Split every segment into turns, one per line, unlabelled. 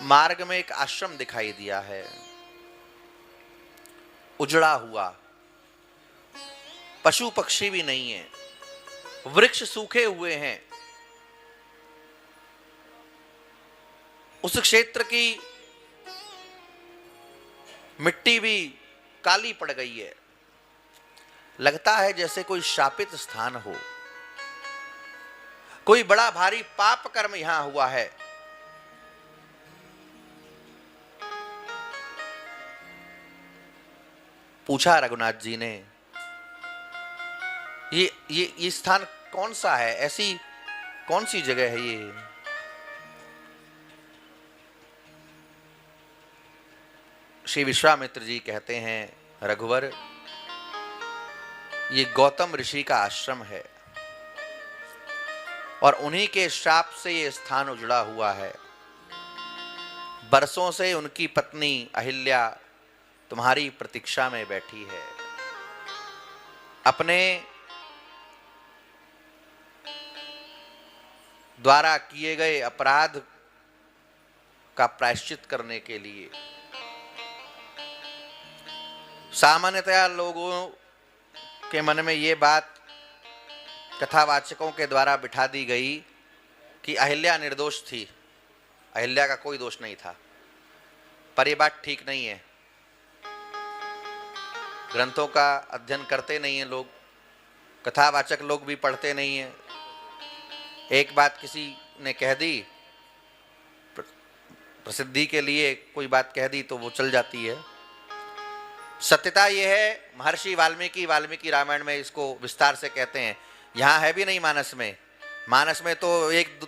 मार्ग में एक आश्रम दिखाई दिया है, उजड़ा हुआ, पशु पक्षी भी नहीं है, वृक्ष सूखे हुए हैं। उस क्षेत्र की मिट्टी भी काली पड़ गई है, लगता है जैसे कोई शापित स्थान हो, कोई बड़ा भारी पाप कर्म यहां हुआ है। पूछा रघुनाथ जी ने, ये स्थान कौन सा है, ऐसी कौन सी जगह है ये? श्री विश्वामित्र जी कहते हैं, रघुवर, ये गौतम ऋषि का आश्रम है और उन्हीं के श्राप से ये स्थान उजड़ा हुआ है। बरसों से उनकी पत्नी अहिल्या तुम्हारी प्रतीक्षा में बैठी है। अपने द्वारा किए गए अपराध का प्रायश्चित करने के लिए। सामान्यतया लोगों के मन में ये बात कथावाचकों के द्वारा बिठा दी गई कि अहिल्या निर्दोष थी, अहिल्या का कोई दोष नहीं था। पर यह बात ठीक नहीं है। ग्रंथों का अध्ययन करते नहीं हैं लोग, कथावाचक लोग भी पढ़ते नहीं हैं। एक बात किसी ने कह दी, प्रसिद्धि के लिए कोई बात कह दी तो वो चल जाती है। सत्यता यह है, महर्षि वाल्मीकि रामायण में इसको विस्तार से कहते हैं। यहाँ है भी नहीं मानस में। मानस में तो एक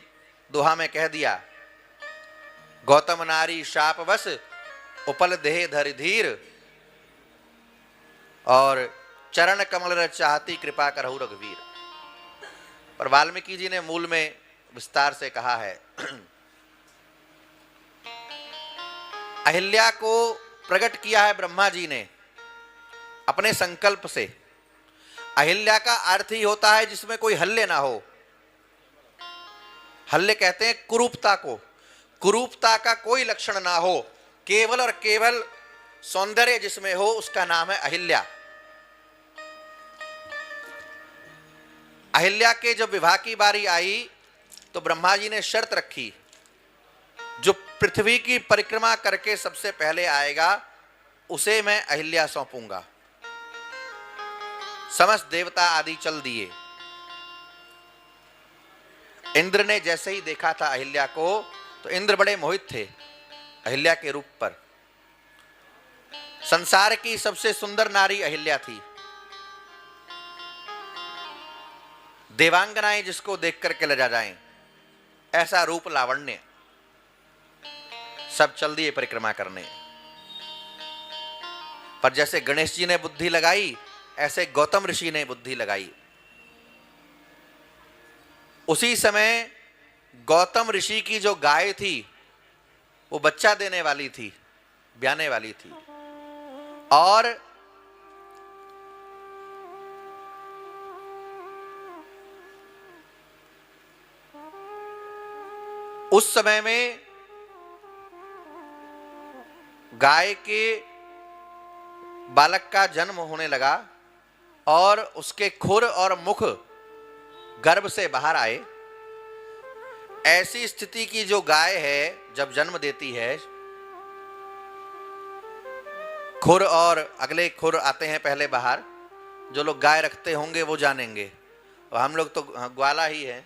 दोहा में कह दिया, गौतम नारी शाप बस उपल देह धर धीर और चरण कमल रज चाहती कृपा करहु रघुवीर। पर वाल्मीकि जी ने मूल में विस्तार से कहा है, अहिल्या को प्रकट किया है ब्रह्मा जी ने अपने संकल्प से। अहिल्या का अर्थ ही होता है जिसमें कोई हल्ले ना हो। हल्ले कहते हैं कुरूपता को। कुरूपता का कोई लक्षण ना हो, केवल और केवल सौंदर्य जिसमें हो, उसका नाम है अहिल्या। अहिल्या के जब विवाह की बारी आई तो ब्रह्मा जी ने शर्त रखी, जो पृथ्वी की परिक्रमा करके सबसे पहले आएगा उसे मैं अहिल्या सौंपूंगा। समस्त देवता आदि चल दिए। इंद्र ने जैसे ही देखा था अहिल्या को, तो इंद्र बड़े मोहित थे अहिल्या के रूप पर। संसार की सबसे सुंदर नारी अहिल्या थी। देवांगनाएं जिसको देख करके लजा जाएं, ऐसा रूप लावण्य। सब चल दिए परिक्रमा करने। पर जैसे गणेश जी ने बुद्धि लगाई, ऐसे गौतम ऋषि ने बुद्धि लगाई। उसी समय गौतम ऋषि की जो गाय थी वो बच्चा देने वाली थी, ब्याने वाली थी। और उस समय में गाय के बालक का जन्म होने लगा और उसके खुर और मुख गर्भ से बाहर आए। ऐसी स्थिति की जो गाय है जब जन्म देती है, खुर और अगले खुर आते हैं पहले बाहर। जो लोग गाय रखते होंगे वो जानेंगे, और हम लोग तो ग्वाला ही है,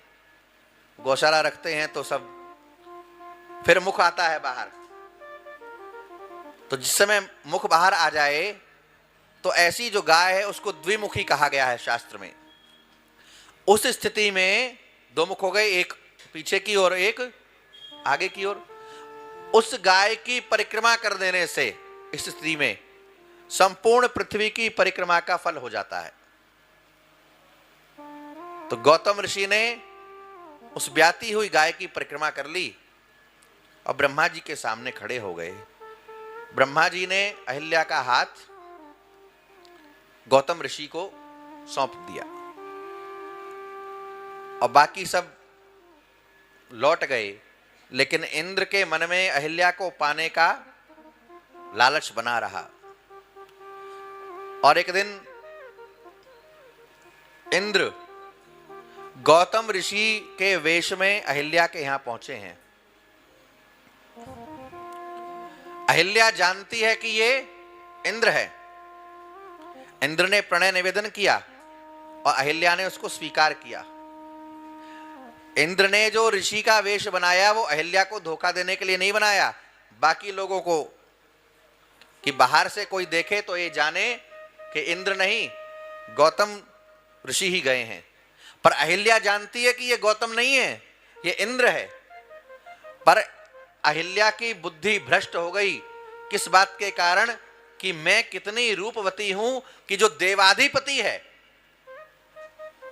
गौशाला रखते हैं तो सब। फिर मुख आता है बाहर। तो जिस समय मुख बाहर आ जाए तो ऐसी जो गाय है उसको द्विमुखी कहा गया है शास्त्र में। उस स्थिति में दो मुख हो गए, एक पीछे की ओर एक आगे की ओर। उस गाय की परिक्रमा कर देने से इस स्थिति में संपूर्ण पृथ्वी की परिक्रमा का फल हो जाता है। तो गौतम ऋषि ने उस ब्याती हुई गाय की परिक्रमा कर ली और ब्रह्मा जी के सामने खड़े हो गए। ब्रह्मा जी ने अहिल्या का हाथ गौतम ऋषि को सौंप दिया और बाकी सब लौट गए लेकिन इंद्र के मन में अहिल्या को पाने का लालच बना रहा। और एक दिन इंद्र गौतम ऋषि के वेश में अहिल्या के यहां पहुंचे हैं। अहिल्या जानती है कि ये इंद्र है। इंद्र ने प्रणय निवेदन किया और अहिल्या ने उसको स्वीकार किया। इंद्र ने जो ऋषि का वेश बनाया वो अहिल्या को धोखा देने के लिए नहीं बनाया, बाकी लोगों को, कि बाहर से कोई देखे तो ये जाने कि इंद्र नहीं गौतम ऋषि ही गए हैं। पर अहिल्या जानती है कि ये गौतम नहीं है, ये इंद्र है। पर अहिल्या की बुद्धि भ्रष्ट हो गई। किस बात के कारण? कि मैं कितनी रूपवती हूं कि जो देवाधिपति है,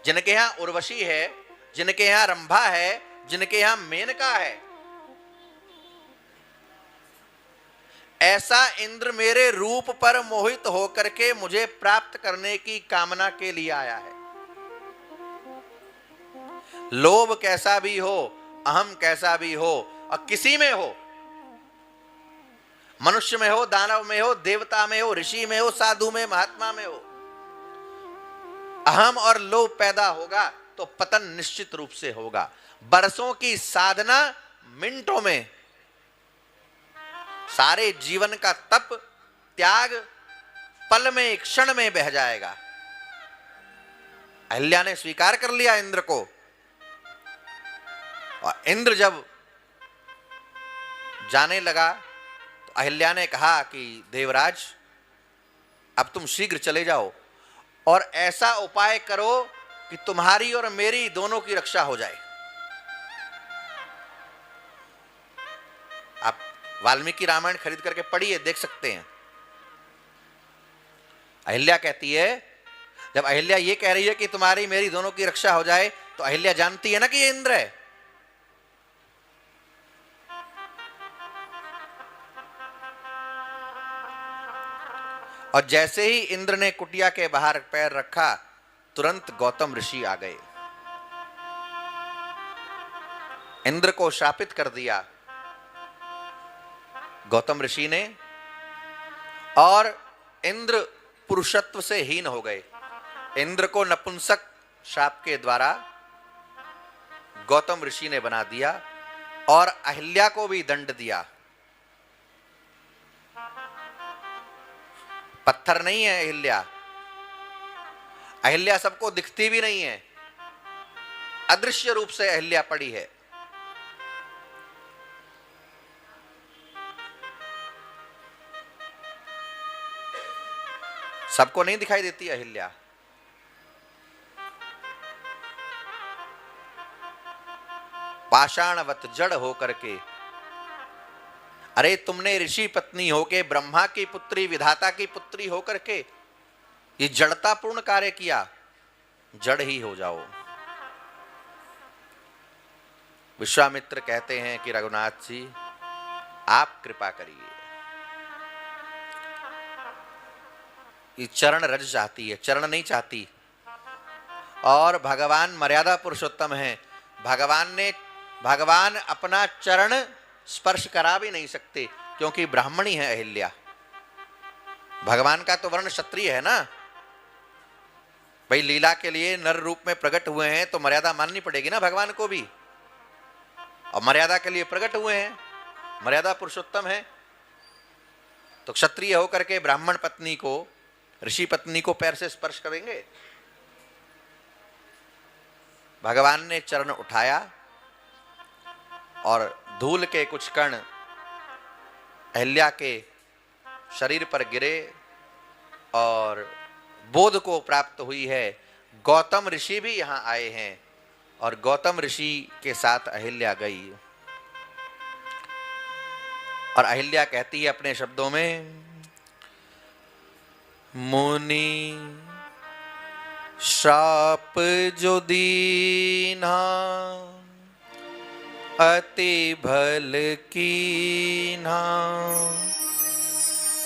जिनके यहां उर्वशी है, जिनके यहां रंभा है, जिनके यहां मेनका है, ऐसा इंद्र मेरे रूप पर मोहित होकर के मुझे प्राप्त करने की कामना के लिए आया है। लोभ कैसा भी हो, अहम कैसा भी हो, और किसी में हो, मनुष्य में हो, दानव में हो, देवता में हो, ऋषि में हो, साधु में, महात्मा में हो, अहम और लोभ पैदा होगा तो पतन निश्चित रूप से होगा। बरसों की साधना मिनटों में, सारे जीवन का तप त्याग पल में, क्षण में बह जाएगा। अहिल्या ने स्वीकार कर लिया इंद्र को। और इंद्र जब जाने लगा तो अहिल्या ने कहा कि देवराज, अब तुम शीघ्र चले जाओ और ऐसा उपाय करो कि तुम्हारी और मेरी दोनों की रक्षा हो जाए। आप वाल्मीकि रामायण खरीद करके पढ़िए, देख सकते हैं। अहिल्या कहती है, जब अहिल्या ये कह रही है कि तुम्हारी मेरी दोनों की रक्षा हो जाए, तो अहिल्या जानती है ना कि ये इंद्र है। और जैसे ही इंद्र ने कुटिया के बाहर पैर रखा, तुरंत गौतम ऋषि आ गए। इंद्र को शापित कर दिया गौतम ऋषि ने, और इंद्र पुरुषत्व से हीन हो गए। इंद्र को नपुंसक शाप के द्वारा गौतम ऋषि ने बना दिया और अहिल्या को भी दंड दिया। पत्थर नहीं है अहिल्या, अहिल्या सबको दिखती भी नहीं है, अदृश्य रूप से अहिल्या पड़ी है। सबको नहीं दिखाई देती अहिल्या। पाषाणवत जड़ होकर के, अरे तुमने ऋषि पत्नी होके, ब्रह्मा की पुत्री, विधाता की पुत्री होकर के ये जड़तापूर्ण कार्य किया, जड़ ही हो जाओ। विश्वामित्र कहते हैं कि रघुनाथ जी आप कृपा करिए, ये चरण रज चाहती है, चरण नहीं चाहती। और भगवान मर्यादा पुरुषोत्तम है, भगवान अपना चरण स्पर्श करा भी नहीं सकते, क्योंकि ब्राह्मणी है अहिल्या। भगवान का तो वर्ण क्षत्रिय है ना भाई, लीला के लिए नर रूप में प्रकट हुए हैं तो मर्यादा माननी पड़ेगी ना भगवान को भी। और मर्यादा के लिए प्रकट हुए हैं, मर्यादा पुरुषोत्तम है, तो क्षत्रिय होकर के ब्राह्मण पत्नी को, ऋषि पत्नी को पैर से स्पर्श करेंगे? भगवान ने चरण उठाया और धूल के कुछ कण अहिल्या के शरीर पर गिरे और बोध को प्राप्त हुई है। गौतम ऋषि भी यहां आए हैं और गौतम ऋषि के साथ अहिल्या गई। और अहिल्या कहती है अपने शब्दों में, मुनि श्राप जो दीना अति भल कीन्हा,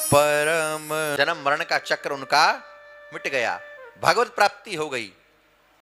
परम जन्म मरण का चक्र उनका मिट गया, भगवत प्राप्ति हो गई।